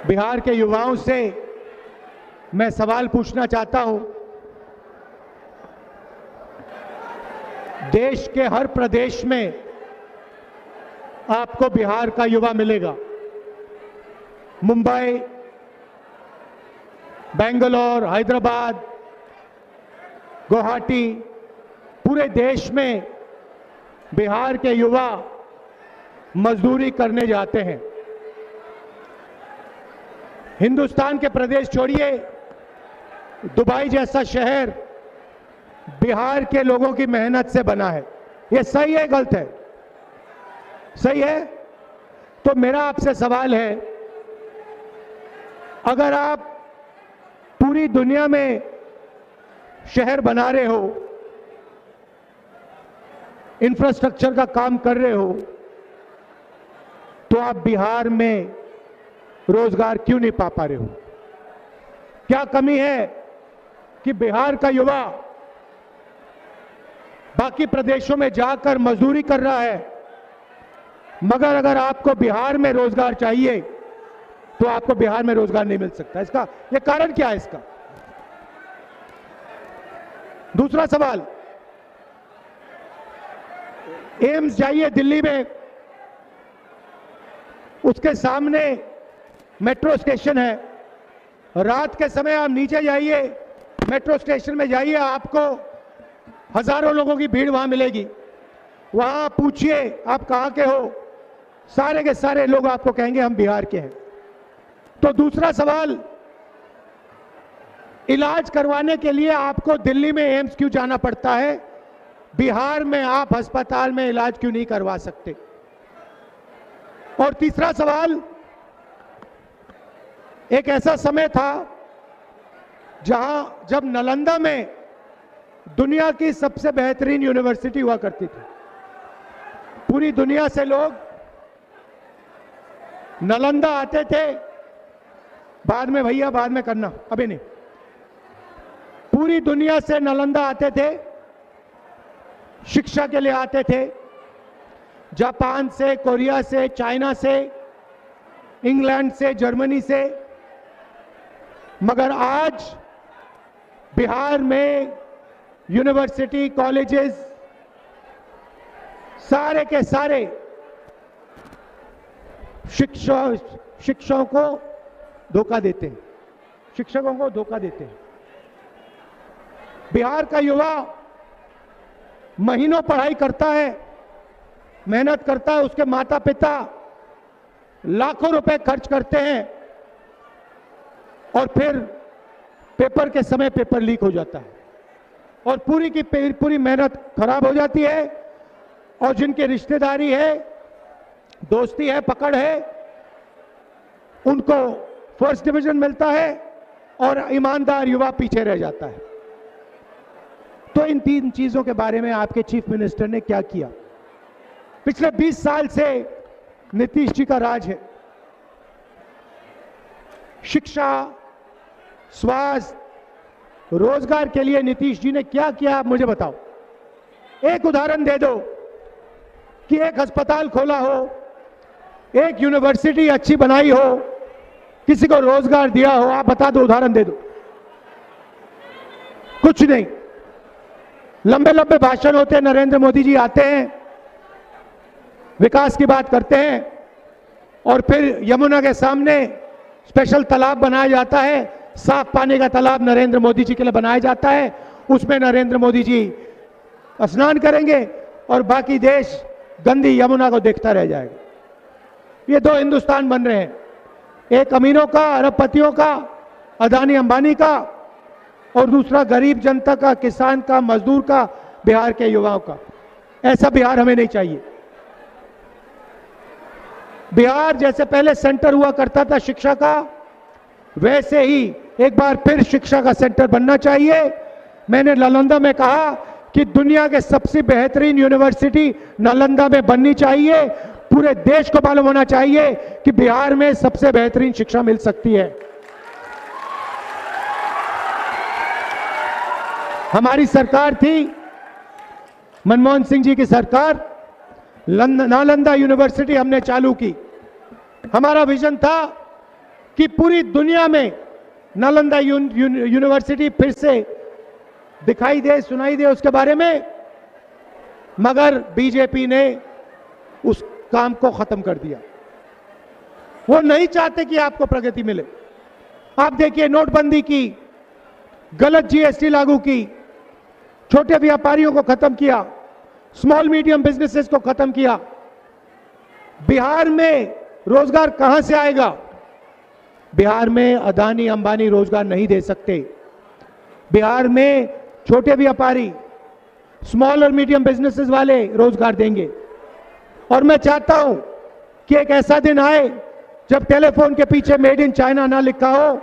बिहार के युवाओं से मैं सवाल पूछना चाहता हूं। देश के हर प्रदेश में आपको बिहार का युवा मिलेगा। मुंबई, बेंगलोर, हैदराबाद, गुवाहाटी, पूरे देश में बिहार के युवा मजदूरी करने जाते हैं। हिंदुस्तान के प्रदेश छोड़िए, दुबई जैसा शहर बिहार के लोगों की मेहनत से बना है। यह सही है, गलत है? सही है। तो मेरा आपसे सवाल है, अगर आप पूरी दुनिया में शहर बना रहे हो, इंफ्रास्ट्रक्चर का काम कर रहे हो, तो आप बिहार में रोजगार क्यों नहीं पा रहे हो? क्या कमी है कि बिहार का युवा बाकी प्रदेशों में जाकर मजदूरी कर रहा है, मगर अगर आपको बिहार में रोजगार चाहिए तो आपको बिहार में रोजगार नहीं मिल सकता? इसका ये कारण क्या है इसका? दूसरा सवाल, एम्स जाइए दिल्ली में, उसके सामने मेट्रो स्टेशन है। रात के समय आप नीचे जाइए, मेट्रो स्टेशन में जाइए, आपको हजारों लोगों की भीड़ वहां मिलेगी। वहां पूछिए आप कहां के हो, सारे के सारे लोग आपको कहेंगे हम बिहार के हैं। तो दूसरा सवाल, इलाज करवाने के लिए आपको दिल्ली में एम्स क्यों जाना पड़ता है? बिहार में आप अस्पताल में इलाज क्यों नहीं करवा सकते? और तीसरा सवाल, एक ऐसा समय था जब नालंदा में दुनिया की सबसे बेहतरीन यूनिवर्सिटी हुआ करती थी। पूरी दुनिया से लोग नालंदा आते थे। बाद में भैया, बाद में करना, अभी नहीं। पूरी दुनिया से नालंदा आते थे, शिक्षा के लिए आते थे। जापान से, कोरिया से, चाइना से, इंग्लैंड से, जर्मनी से। मगर आज बिहार में यूनिवर्सिटी, कॉलेजेस सारे के सारे शिक्षकों को धोखा देते हैं, शिक्षकों को धोखा देते हैं। बिहार का युवा महीनों पढ़ाई करता है, मेहनत करता है, उसके माता पिता लाखों रुपए खर्च करते हैं और फिर पेपर के समय पेपर लीक हो जाता है और पूरी की पूरी मेहनत खराब हो जाती है। और जिनकी रिश्तेदारी है, दोस्ती है, पकड़ है, उनको फर्स्ट डिवीजन मिलता है और ईमानदार युवा पीछे रह जाता है। तो इन तीन चीजों के बारे में आपके चीफ मिनिस्टर ने क्या किया? पिछले 20 साल से नीतीश जी का राज है। शिक्षा, स्वास्थ्य, रोजगार के लिए नीतीश जी ने क्या किया, आप मुझे बताओ। एक उदाहरण दे दो कि एक अस्पताल खोला हो, एक यूनिवर्सिटी अच्छी बनाई हो, किसी को रोजगार दिया हो, आप बता दो, उदाहरण दे दो। कुछ नहीं। लंबे लंबे भाषण होते हैं, नरेंद्र मोदी जी आते हैं, विकास की बात करते हैं और फिर यमुना के सामने स्पेशल तालाब बनाया जाता है, साफ पानी का तालाब नरेंद्र मोदी जी के लिए बनाया जाता है। उसमें नरेंद्र मोदी जी स्नान करेंगे और बाकी देश गंदी यमुना को देखता रह जाएगा। ये दो हिंदुस्तान बन रहे हैं, एक अमीरों का, अरबपतियों का, अदानी अंबानी का, और दूसरा गरीब जनता का, किसान का, मजदूर का, बिहार के युवाओं का। ऐसा बिहार हमें नहीं चाहिए। बिहार जैसे पहले सेंटर हुआ करता था शिक्षा का, वैसे ही एक बार फिर शिक्षा का सेंटर बनना चाहिए। मैंने नालंदा में कहा कि दुनिया के सबसे बेहतरीन यूनिवर्सिटी नालंदा में बननी चाहिए। पूरे देश को मालूम होना चाहिए कि बिहार में सबसे बेहतरीन शिक्षा मिल सकती है। हमारी सरकार थी, मनमोहन सिंह जी की सरकार, नालंदा यूनिवर्सिटी हमने चालू की। हमारा विजन था कि पूरी दुनिया में नालंदा यूनिवर्सिटी फिर से दिखाई दे, सुनाई दे उसके बारे में, मगर बीजेपी ने उस काम को खत्म कर दिया। वो नहीं चाहते कि आपको प्रगति मिले। आप देखिए, नोटबंदी की, गलत जीएसटी लागू की, छोटे व्यापारियों को खत्म किया, स्मॉल मीडियम बिजनेसेस को खत्म किया। बिहार में रोजगार कहां से आएगा? बिहार में अदानी अंबानी रोजगार नहीं दे सकते। बिहार में छोटे व्यापारी, स्मॉल और मीडियम बिजनेसेस वाले रोजगार देंगे। और मैं चाहता हूं कि एक ऐसा दिन आए जब टेलीफोन के पीछे मेड इन चाइना ना लिखा हो,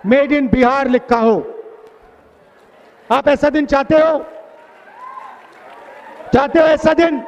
मेड इन बिहार लिखा हो। आप ऐसा दिन चाहते हो? चाहते हो ऐसा दिन?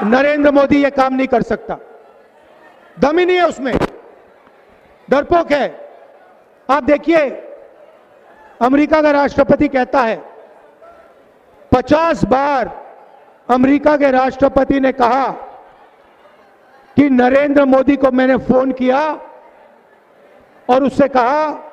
नरेंद्र मोदी ये काम नहीं कर सकता, दम ही नहीं है उसमें, डरपोक है। आप देखिए, अमेरिका का राष्ट्रपति कहता है, 50 बार अमेरिका के राष्ट्रपति ने कहा कि नरेंद्र मोदी को मैंने फोन किया और उससे कहा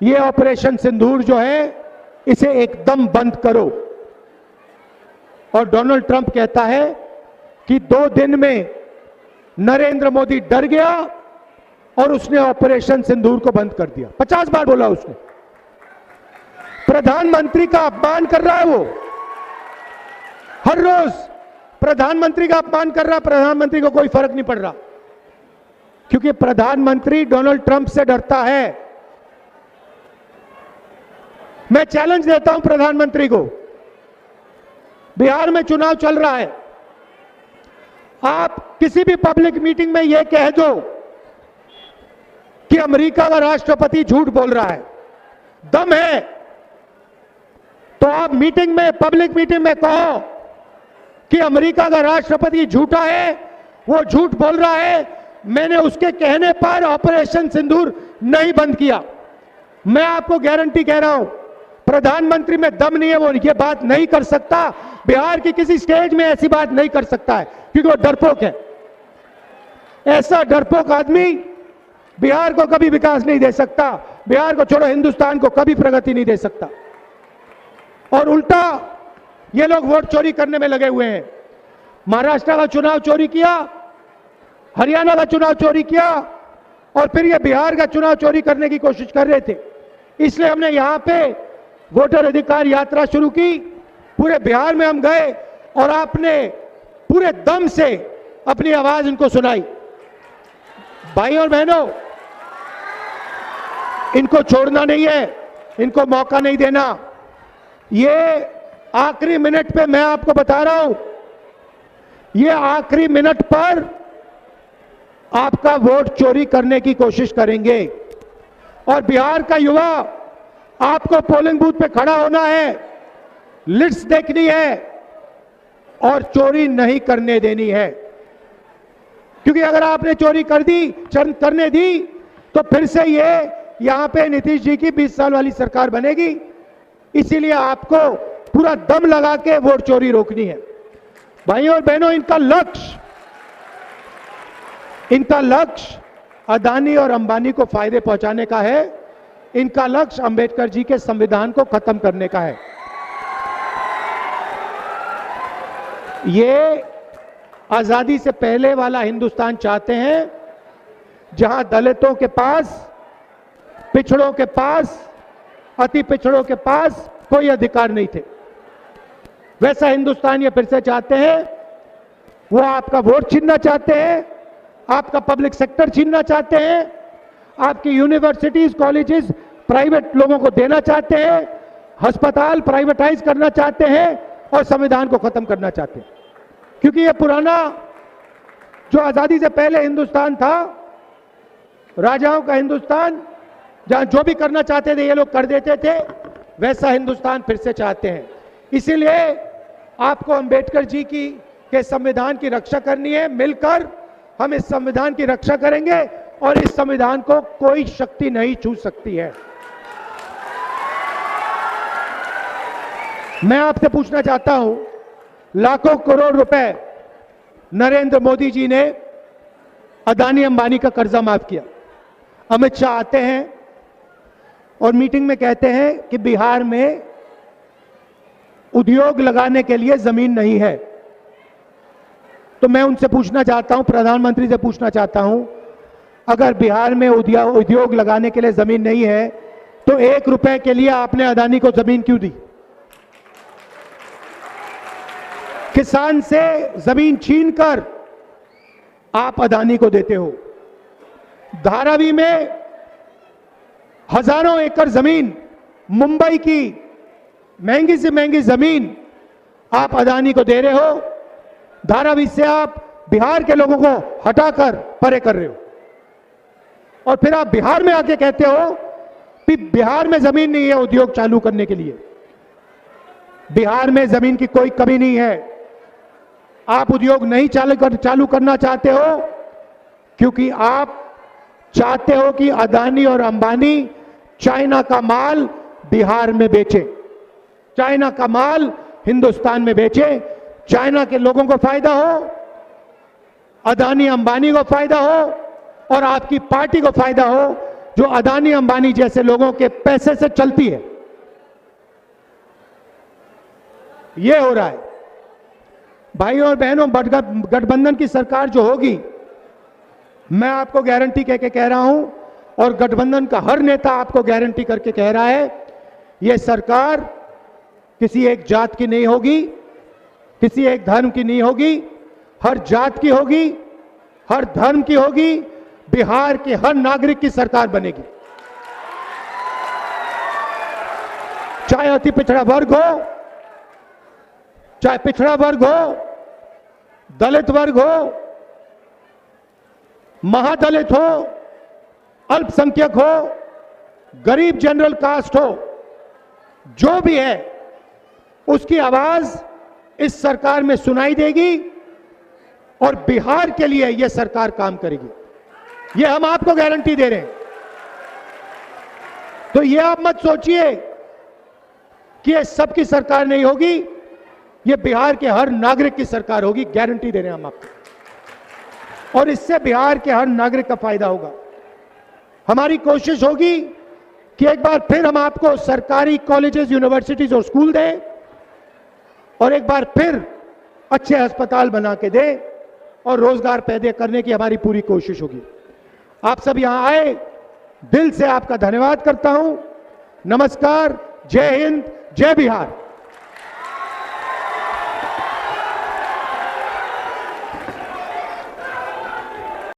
ये ऑपरेशन सिंदूर जो है इसे एकदम बंद करो। और डोनाल्ड ट्रंप कहता है कि 2 दिन में नरेंद्र मोदी डर गया और उसने ऑपरेशन सिंदूर को बंद कर दिया। 50 बार बोला उसने। प्रधानमंत्री का अपमान कर रहा है वो, हर रोज प्रधानमंत्री का अपमान कर रहा है। प्रधानमंत्री को कोई फर्क नहीं पड़ रहा, क्योंकि प्रधानमंत्री डोनाल्ड ट्रंप से डरता है। मैं चैलेंज देता हूं प्रधानमंत्री को, बिहार में चुनाव चल रहा है, आप किसी भी पब्लिक मीटिंग में यह कह दो कि अमेरिका का राष्ट्रपति झूठ बोल रहा है, दम है तो आप मीटिंग में, पब्लिक मीटिंग में कहो कि अमेरिका का राष्ट्रपति झूठा है, वो झूठ बोल रहा है, मैंने उसके कहने पर ऑपरेशन सिंदूर नहीं बंद किया। मैं आपको गारंटी कह रहा हूं, प्रधानमंत्री में दम नहीं है, वो ये बात नहीं कर सकता। बिहार की किसी स्टेज में ऐसी बात नहीं कर सकता है, क्योंकि वो डरपोक है। ऐसा डरपोक आदमी बिहार को कभी विकास नहीं दे सकता, बिहार को छोड़ो हिंदुस्तान को कभी प्रगति नहीं दे सकता। और उल्टा ये लोग वोट चोरी करने में लगे हुए हैं। महाराष्ट्र का चुनाव चोरी किया, हरियाणा का चुनाव चोरी किया, और फिर ये बिहार का चुनाव चोरी करने की कोशिश कर रहे थे। इसलिए हमने यहां पे वोटर अधिकार यात्रा शुरू की, पूरे बिहार में हम गए और आपने पूरे दम से अपनी आवाज इनको सुनाई। भाई और बहनों, इनको छोड़ना नहीं है, इनको मौका नहीं देना। ये आखिरी मिनट पे मैं आपको बता रहा हूं, ये आखिरी मिनट पर आपका वोट चोरी करने की कोशिश करेंगे। और बिहार का युवा, आपको पोलिंग बूथ पे खड़ा होना है, लिस्ट देखनी है और चोरी नहीं करने देनी है। क्योंकि अगर आपने चोरी करने दी तो फिर से ये यहां पे नीतीश जी की 20 साल वाली सरकार बनेगी। इसीलिए आपको पूरा दम लगा के वोट चोरी रोकनी है। भाइयों और बहनों, इनका लक्ष्य अदानी और अंबानी को फायदे पहुंचाने का है। इनका लक्ष्य अंबेडकर जी के संविधान को खत्म करने का है। ये आजादी से पहले वाला हिंदुस्तान चाहते हैं, जहां दलितों के पास, पिछड़ों के पास, अति पिछड़ों के पास कोई अधिकार नहीं थे। वैसा हिंदुस्तान ये फिर से चाहते हैं। वो आपका वोट छीनना चाहते हैं, आपका पब्लिक सेक्टर छीनना चाहते हैं, आपकी यूनिवर्सिटीज, कॉलेजेस प्राइवेट लोगों को देना चाहते हैं, अस्पताल प्राइवेटाइज करना चाहते हैं और संविधान को खत्म करना चाहते हैं। क्योंकि ये पुराना जो आजादी से पहले हिंदुस्तान था, राजाओं का हिंदुस्तान, जहां जो भी करना चाहते थे ये लोग कर देते थे, वैसा हिंदुस्तान फिर से चाहते हैं। इसीलिए आपको अंबेडकर जी के संविधान की रक्षा करनी है। मिलकर हम इस संविधान की रक्षा करेंगे और इस संविधान को कोई शक्ति नहीं छू सकती है। मैं आपसे पूछना चाहता हूं, लाखों करोड़ रुपए नरेंद्र मोदी जी ने अदानी अंबानी का कर्जा माफ किया। अमित शाह आते हैं और मीटिंग में कहते हैं कि बिहार में उद्योग लगाने के लिए जमीन नहीं है। तो मैं उनसे पूछना चाहता हूं, प्रधानमंत्री से पूछना चाहता हूं, अगर बिहार में उद्योग लगाने के लिए जमीन नहीं है तो 1 रुपए के लिए आपने अदानी को जमीन क्यों दी? किसान से जमीन छीनकर आप अदानी को देते हो। धारावी में हजारों एकड़ जमीन, मुंबई की महंगी से महंगी जमीन आप अदानी को दे रहे हो। धारावी से आप बिहार के लोगों को हटाकर परे कर रहे हो और फिर आप बिहार में आके कहते हो कि बिहार में जमीन नहीं है उद्योग चालू करने के लिए। बिहार में जमीन की कोई कमी नहीं है। आप उद्योग नहीं चालू करना चाहते हो क्योंकि आप चाहते हो कि अदानी और अंबानी चाइना का माल बिहार में बेचे, चाइना का माल हिंदुस्तान में बेचे, चाइना के लोगों को फायदा हो, अदानी अंबानी को फायदा हो और आपकी पार्टी को फायदा हो जो अदानी अंबानी जैसे लोगों के पैसे से चलती है। यह हो रहा है। भाइयों और बहनों, गठबंधन की सरकार जो होगी, मैं आपको गारंटी कह रहा हूं और गठबंधन का हर नेता आपको गारंटी करके कह रहा है, यह सरकार किसी एक जात की नहीं होगी, किसी एक धर्म की नहीं होगी, हर जात की होगी, हर धर्म की होगी, बिहार के हर नागरिक की सरकार बनेगी। चाहे अति पिछड़ा वर्ग हो, चाहे पिछड़ा वर्ग हो, दलित वर्ग हो, महादलित हो, अल्पसंख्यक हो, गरीब जनरल कास्ट हो, जो भी है उसकी आवाज इस सरकार में सुनाई देगी और बिहार के लिए यह सरकार काम करेगी। यह हम आपको गारंटी दे रहे हैं। तो यह आप मत सोचिए कि यह सबकी सरकार नहीं होगी, यह बिहार के हर नागरिक की सरकार होगी, गारंटी दे रहे हैं हम आपको। और इससे बिहार के हर नागरिक का फायदा होगा। हमारी कोशिश होगी कि एक बार फिर हम आपको सरकारी कॉलेजेस, यूनिवर्सिटीज और स्कूल दें और एक बार फिर अच्छे अस्पताल बना के दें और रोजगार पैदा करने की हमारी पूरी कोशिश होगी। आप सब यहां आए, दिल से आपका धन्यवाद करता हूं। नमस्कार, जय हिंद, जय बिहार।